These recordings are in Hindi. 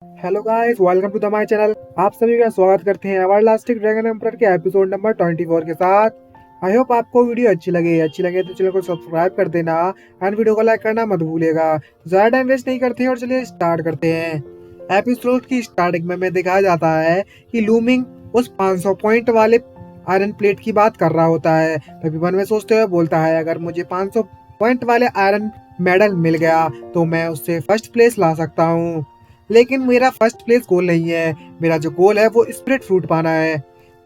Hello guys, welcome to the my channel. आप सभी का स्वागत करते हैं एवरलास्टिंग ड्रैगन एम्परर के एपिसोड नंबर 24 के साथ। आई होप आपको वीडियो अच्छी लगे तो चैनल को सब्सक्राइब कर देना एंड वीडियो को लाइक करना मत भूलिएगा। ज्यादा टाइम वेस्ट नहीं करते हैं और चलिए स्टार्ट करते हैं। एपिसोड की स्टार्टिंग में हमें दिखाया जाता है कि लूमिंग उस 500 पॉइंट वाले आयरन प्लेट की बात कर रहा होता है। तभी मन में सोचते हुए बोलता है, अगर मुझे 500 पॉइंट वाले आयरन मेडल मिल गया तो मैं उससे फर्स्ट प्लेस ला सकता हूँ। लेकिन मेरा फर्स्ट प्लेस गोल नहीं है। मेरा जो गोल है वो स्पिरिट फ्रूट पाना है।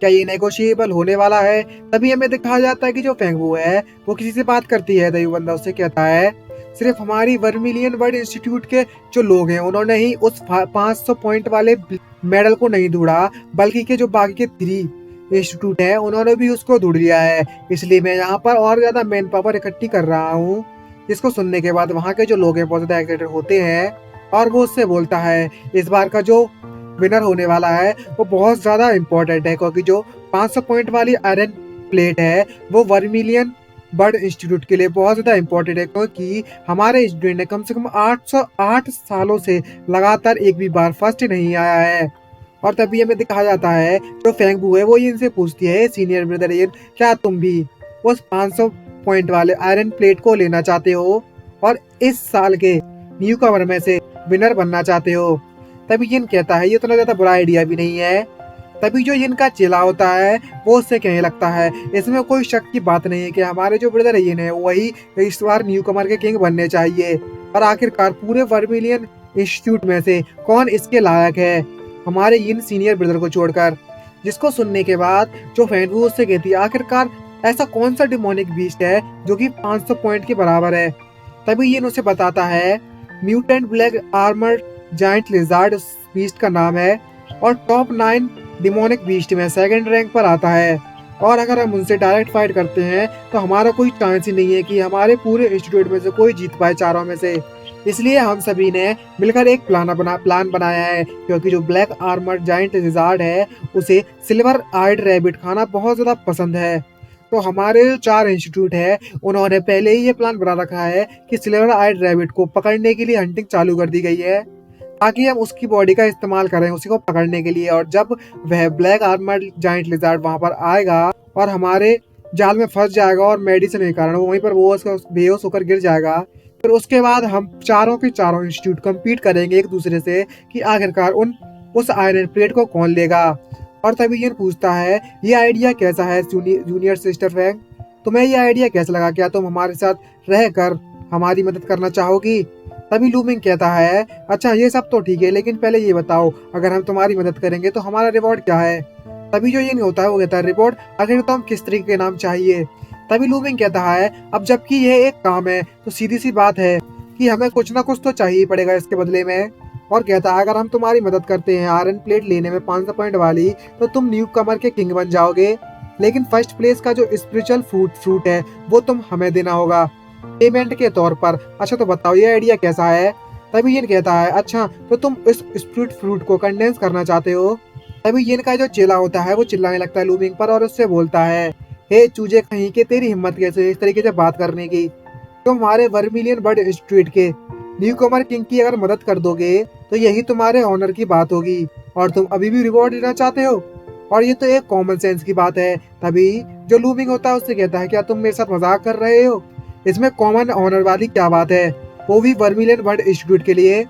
क्या ये नेगोशिएबल होने वाला है? तभी हमें दिखाया जाता है कि जो फेंगवू है वो किसी से बात करती है। तभी बंदा उससे कहता है, सिर्फ हमारी वर्मिलियन वर्ल्ड इंस्टीट्यूट के जो लोग हैं उन्होंने ही उस 500 पॉइंट वाले मेडल को नहीं ढूंढा, बल्कि के जो बाकी के 3 इंस्टीट्यूट है उन्होंने भी उसको ढूंढ लिया है। इसलिए मैं यहाँ पर और ज्यादा मैन पावर इकट्ठी कर रहा हूँ। जिसको सुनने के बाद वहाँ के जो लोग हैं बहुत ज्यादा एक्साइटेड होते हैं और वो उससे बोलता है, इस बार का जो विनर होने वाला है वो बहुत ज्यादा इम्पोर्टेंट है, क्योंकि जो 500 पॉइंट वाली आयरन प्लेट है वो वर्मिलियन बर्ड इंस्टीट्यूट के लिए बहुत ज्यादा इम्पोर्टेंट है, क्योंकि हमारे स्टूडेंट ने कम से कम 808 सालों से लगातार एक भी बार फर्स्ट नहीं आया है। और तभी हमें दिखाया जाता है जो फेंगबू है वो इनसे पूछती है, सीनियर ब्रदर ये क्या तुम भी उस 500 पॉइंट वाले आयरन प्लेट को लेना चाहते हो और इस साल के न्यू कवर में से विनर बनना चाहते हो? तभी जिन कहता है ये इतना ज्यादा बुरा आइडिया भी नहीं है। तभी जो जिनका चेला होता है वो उससे कहने लगता है, इसमें कोई शक की बात नहीं है कि हमारे जो ब्रदर ये है वही इस बार न्यू कमर के किंग बनने चाहिए। और आखिरकार पूरे वर्मिलियन इंस्टीट्यूट में से कौन इसके लायक है, हमारे इन सीनियर ब्रदर को छोड़कर। जिसको सुनने के बाद जो फैनवू उससे कहती है, आखिरकार ऐसा कौन सा डिमोनिक बीस्ट है जो कि 500 पॉइंट के बराबर है? तभी ये उसे बताता है, mutant black armour giant lizard beast का नाम है और टॉप 9 डिमोनिक बीस्ट में सेकंड रैंक पर आता है। और अगर हम उनसे डायरेक्ट फाइट करते हैं तो हमारा कोई चांस ही नहीं है कि हमारे पूरे इंस्टीट्यूट में से कोई जीत पाए चारों में से। इसलिए हम सभी ने मिलकर एक प्लान बनाया है, क्योंकि जो ब्लैक आर्मर जाइंट लिजार्ड है उसे सिल्वर आइड रैबिट खाना बहुत ज्यादा पसंद है। तो हमारे जो 4 इंस्टीट्यूट है उन्होंने पहले ही ये प्लान बना रखा है कि सिल्वर आइड रैबिट को पकड़ने के लिए हंटिंग चालू कर दी गई है, ताकि हम उसकी बॉडी का इस्तेमाल करें उसी को पकड़ने के लिए। और जब वह ब्लैक आर्मर जाइंट लिजार्ड वहां पर आएगा और हमारे जाल में फंस जाएगा और मेडिसिन के कारण वो वहीं पर बेहोश होकर गिर जाएगा, फिर उसके बाद हम चारों के चारों इंस्टीट्यूट कम्पीट करेंगे एक दूसरे से कि आखिरकार उस आयरन प्लेट को कौन लेगा। और तभी ये पूछता है, ये आइडिया कैसा है जूनियर सिस्टर फैंग? तुम्हें ये आइडिया कैसा लगा? क्या तुम हमारे साथ रहकर हमारी मदद करना चाहोगी? तभी लूमिंग कहता है, अच्छा ये सब तो ठीक है, लेकिन पहले ये बताओ, अगर हम तुम्हारी मदद करेंगे तो हमारा रिवॉर्ड क्या है? तभी जो ये नहीं होता है वो कहता है, रिवॉर्ड आखिर तो हम किस तरीके के नाम चाहिए? तभी लूमिंग कहता है, अब जबकि यह एक काम है तो सीधी सी बात है कि हमें कुछ ना कुछ तो चाहिए पड़ेगा इसके बदले में। और कहता है, अगर हम तुम्हारी मदद करते हैं आयरन प्लेट लेने में 500 पॉइंट वाली, तो तुम न्यू कमर के किंग बन जाओगे। लेकिन फर्स्ट प्लेस का जो स्पिरिचुअल फ्रूट है वो तुम हमें देना होगा पेमेंट के तौर पर। अच्छा तो बताओ ये आइडिया कैसा है? तभी ये कहता है, अच्छा तो तुम इस स्पिरिट फ्रूट को कंडेंस करना चाहते हो? तभी ये का जो चेला होता है वो चिल्लाने लगता है लूमिंग पर और उससे बोलता है, हे चूजे कहीं के, तेरी हिम्मत कैसे इस तरीके से बात करने की? तुम हमारे वर्मिलियन बर्ड इंस्टीट्यूट के न्यू कमर किंग की अगर मदद कर दोगे तो यही तुम्हारे ऑनर की बात होगी और तुम अभी भी रिवॉर्ड लेना चाहते हो? और ये तो एक कॉमन सेंस की बात है। तभी जो लूमिंग होता है उससे कहता है, क्या तुम मेरे साथ मजाक कर रहे हो? इसमें कॉमन ऑनर वाली क्या बात है, वो भी वर्मिलियन बर्ड इंस्टीट्यूट के लिए?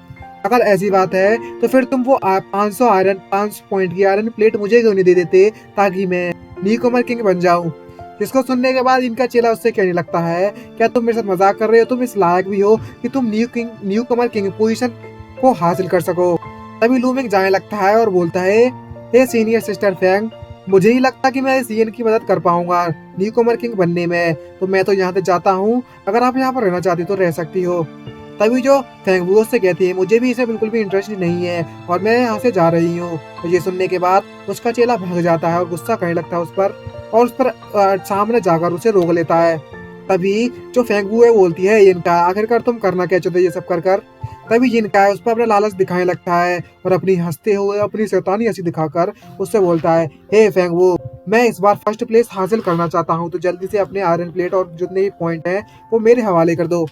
अगर ऐसी बात है तो फिर तुम वो 500 पॉइंट की आयरन प्लेट मुझे क्यों नहीं दे देते, ताकि मैं न्यू कमर किंग बन जाऊं? जिसको सुनने के बाद इनका चेला उससे कहने लगता है, क्या तुम मेरे साथ मजाक कर रहे हो? तुम इस लायक भी हो कि तुम न्यू कमर किंग पोजीशन को हासिल कर सको? तभी लूमिंग जाने लगता है और बोलता है, हे सीनियर सिस्टर फैंग, मुझे नहीं लगता कि मैं इस यन की मदद कर पाऊंगा न्यू कमर किंग बनने में, तो मैं तो यहाँ से जाता हूँ। अगर आप यहाँ पर रहना चाहती तो रह सकती हो। तभी जो फैंग उससे कहती है, मुझे भी इसे बिल्कुल भी इंटरेस्ट नहीं है और मैं यहाँ से जा रही हूँ। तो ये सुनने के बाद उसका चेला भाग जाता है और गुस्सा करने लगता है उस पर और उस पर सामने जाकर उसे रोक लेता है। तभी जो फेंगू है बोलती है, इनका आखिरकार तुम करना क्या चाहते ये सब कर कर? तभी जिनका है उस पर अपना लालच दिखाने लगता है और अपनी हंसते हुए अपनी शैतानी हंसी दिखाकर उससे बोलता है, हे फेंगू, मैं इस बार फर्स्ट प्लेस हासिल करना चाहता हूँ, तो जल्दी से अपने आयरन प्लेट और जितने भी पॉइंट हैं वो मेरे हवाले कर दो।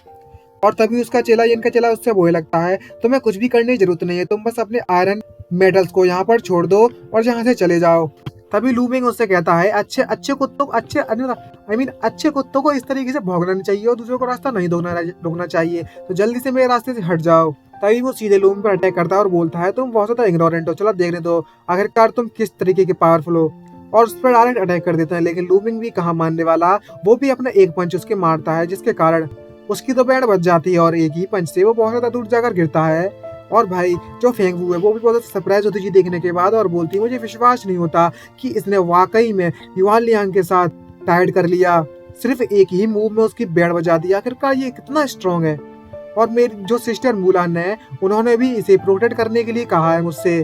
और तभी उसका चेला इनका चेला उससे बोलने लगता है तुम्हें कुछ भी करने की जरूरत नहीं है, तुम बस अपने आयरन मेटल्स को यहाँ पर छोड़ दो और यहाँ से चले जाओ। तभी लूमिंग उससे कहता है अच्छे अच्छे कुत्तों अच्छे कुत्तों को इस तरीके से भौंकना नहीं चाहिए और दूसरों को रास्ता नहीं रोकना चाहिए, तो जल्दी से मेरे रास्ते से हट जाओ। तभी वो सीधे लूमिंग पर अटैक करता है और बोलता है तुम बहुत ज्यादा इग्नोरेंट हो, चलो देखने दो आखिरकार तुम किस तरीके के पावरफुल हो, और उस पर डायरेक्ट अटैक कर देता है। लेकिन लूमिंग भी कहाँ मानने वाला, वो भी अपना एक पंच उसके मारता है जिसके कारण उसकी तो बैंड बच जाती है और एक ही पंच से वो बहुत ज्यादा दूर जाकर गिरता है। और भाई जो फेंगवू है वो भी बहुत सरप्राइज होती है देखने के बाद और बोलती है मुझे विश्वास नहीं होता कि इसने वाकई में युवान लियांग के साथ टाइड कर लिया, सिर्फ एक ही मूव में उसकी बैंड बजा दी, आखिरकार ये कितना स्ट्रांग है। और मेरी जो सिस्टर मुलान है उन्होंने भी इसे प्रोटेक्ट करने के लिए कहा है मुझसे,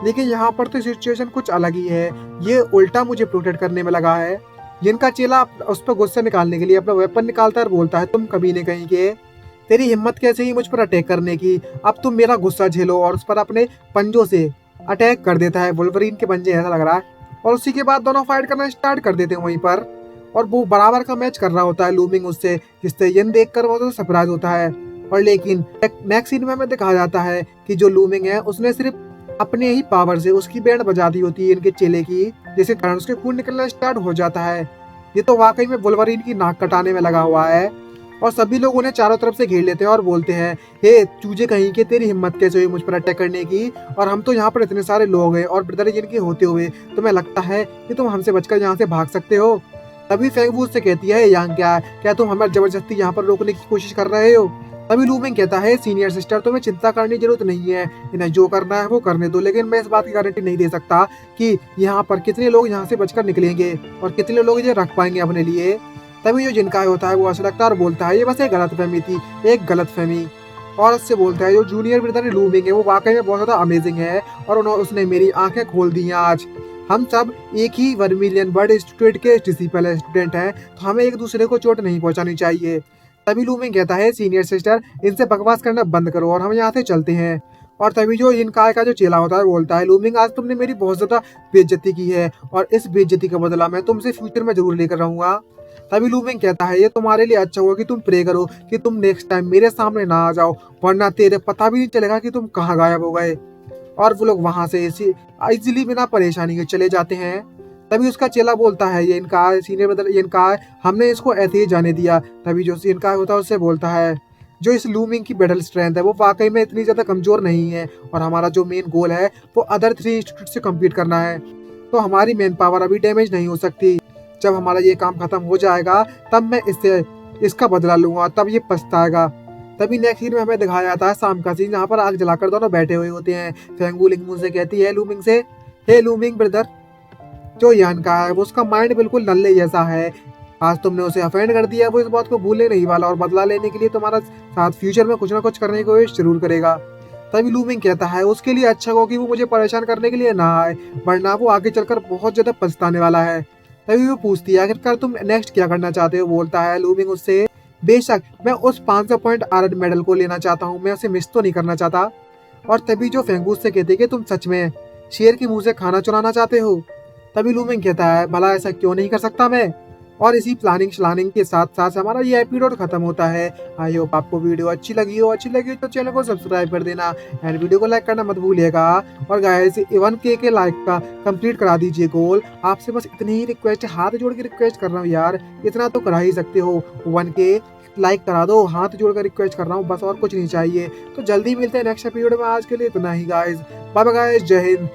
लेकिन यहाँ पर तो सिचुएशन कुछ अलग ही है, ये उल्टा मुझे प्रोटेक्ट करने में लगा है। जिनका चेला उस पर गुस्सा निकालने के लिए अपना वेपन निकालता है और बोलता है तुम कभी नहीं कहीं के, तेरी हिम्मत कैसे ही मुझ पर अटैक करने की, अब तुम मेरा गुस्सा झेलो, और उस पर अपने पंजों से अटैक कर देता है, वुल्वरीन के पंजे ऐसा लग रहा है। और उसी के बाद दोनों फाइट करना स्टार्ट कर देते हैं वहीं पर, और वो बराबर का मैच कर रहा होता है लूमिंग उससे, जिससे यन देखकर वो तो सरप्राइज होता है। और लेकिन नेक्स्ट सीन में हमें दिखाया जाता है कि जो लूमिंग है उसने सिर्फ अपने ही पावर से उसकी बैंड बजा दी होती है इनके चेले की, जिसके कारण उसके खून निकलना स्टार्ट हो जाता है। ये तो वाकई में वुल्वरीन की नाक कटाने में लगा हुआ है। और सभी लोग उन्हें चारों तरफ से घेर लेते हैं और बोलते हैं हे चूजे कहीं के, तेरी हिम्मत कैसे हुई मुझ पर अटैक करने की, और हम तो यहाँ पर इतने सारे लोग हैं और ब्रदर जिनके होते हुए तुम्हें लगता है कि तुम हमसे बचकर यहाँ से भाग सकते हो। तभी फेंगवू से कहती है यहाँ क्या तुम हमें जबरदस्ती यहाँ पर रोकने की कोशिश कर रहे हो। तभी लूमिंग कहता है सीनियर सिस्टर तुम्हें चिंता करने की जरूरत नहीं है, इन्हें जो करना है वो करने दो, लेकिन मैं इस बात की गारंटी नहीं दे सकता कि यहाँ पर कितने लोग यहाँ से बचकर निकलेंगे और कितने लोग इसे रख पाएंगे अपने लिए। तभी जो जिनका होता है वो ऐसा लगता है और बोलता है ये बस एक गलतफहमी थी, एक गलतफहमी। और उससे बोलता है जो जूनियर ब्रदर लूमिंग है वो वाकई में बहुत ज्यादा अमेजिंग है और उसने मेरी आंखें खोल दी हैं आज। हम सब एक ही वर्मिलियन वर्ड इंस्टीट्यूट के डिसिपल स्टूडेंट हैं, तो हमें एक दूसरे को चोट नहीं पहुंचानी चाहिए। तभी लूमिंग कहता है सीनियर सिस्टर इनसे बकवास करना बंद करो और हम यहाँ से चलते हैं। और तभी जो इनका का जो चेला होता है बोलता है लूमिंग आज तुमने मेरी बहुत ज्यादा बेइज्जती की है और इस बेइज्जती का बदला मैं तुमसे फ्यूचर में जरूर लेकर रहूंगा। तभी लूमिंग कहता है ये तुम्हारे लिए अच्छा होगा कि तुम प्रे करो कि तुम नेक्स्ट टाइम मेरे सामने ना आ जाओ, वरना तेरे पता भी नहीं चलेगा कि तुम कहाँ गायब हो गए। और वो लोग वहां से इजीली बिना परेशानी के चले जाते हैं। तभी उसका चेला बोलता है ये इनका सीनियर ब्रदर ये इनका हमने इसको ऐसे ही जाने दिया। तभी जो इनका होता है उससे बोलता है जो इस लूमिंग की बैटल स्ट्रेंथ है वो वाकई में इतनी ज्यादा कमजोर नहीं है और हमारा जो मेन गोल है वो अदर 3 इंस्टीट्यूट से कम्पीट करना है, तो हमारी मेन पावर अभी डैमेज नहीं हो सकती। जब हमारा ये काम खत्म हो जाएगा तब मैं इसका बदला लूंगा, तब ये पछताएगा। तभी नेक्स्ट सीन में हमें दिखाया जाता है शाम का सीन जहाँ पर आग जलाकर दोनों बैठे हुए होते हैं। फेंगवू लिंगमू से कहती है लूमिंग से हे लूमिंग ब्रदर, जो यान का है वो उसका माइंड बिल्कुल नल्ले जैसा है, आज तुमने उसे अफेंड कर दिया, वो इस बात को भूलने नहीं वाला और बदला लेने के लिए तुम्हारा साथ फ्यूचर में कुछ ना कुछ करने की कोशिश जरूर करेगा। तभी लूमिंग कहता है उसके लिए अच्छा हो कि वो मुझे परेशान करने के लिए ना आए, वरना वो आगे चलकर बहुत ज्यादा पछताने वाला है। तभी वो पूछती है आखिरकार तुम नेक्स्ट क्या करना चाहते हो। बोलता है लूमिंग उससे बेशक मैं उस 500 पॉइंट आयरन मेडल को लेना चाहता हूँ, मैं उसे मिस तो नहीं करना चाहता। और तभी जो फेंगू से कहते कि तुम सच में शेर के मुंह से खाना चुराना चाहते हो। तभी लूमिंग कहता है भला ऐसा क्यों नहीं कर सकता मैं। और इसी प्लानिंग श्लानिंग के साथ साथ हमारा ये एपिसोड खत्म होता है। आई होप आपको वीडियो अच्छी लगी हो तो चैनल को सब्सक्राइब कर देना एंड वीडियो को लाइक करना मत भूलिएगा। और गाइस 1K के लाइक का कंप्लीट करा दीजिए गोल, आपसे बस इतनी ही रिक्वेस्ट है, हाथ जोड़ के रिक्वेस्ट कर रहा हूँ यार, इतना तो करा ही सकते हो, 1K लाइक करा दो, हाथ जोड़ कर रिक्वेस्ट कर रहा हूँ बस, और कुछ नहीं चाहिए। तो जल्दी मिलते हैं नेक्स्ट एपिसोड में, आज के लिए इतना ही गाइस, बाय बाय गाइस, जय हिंद।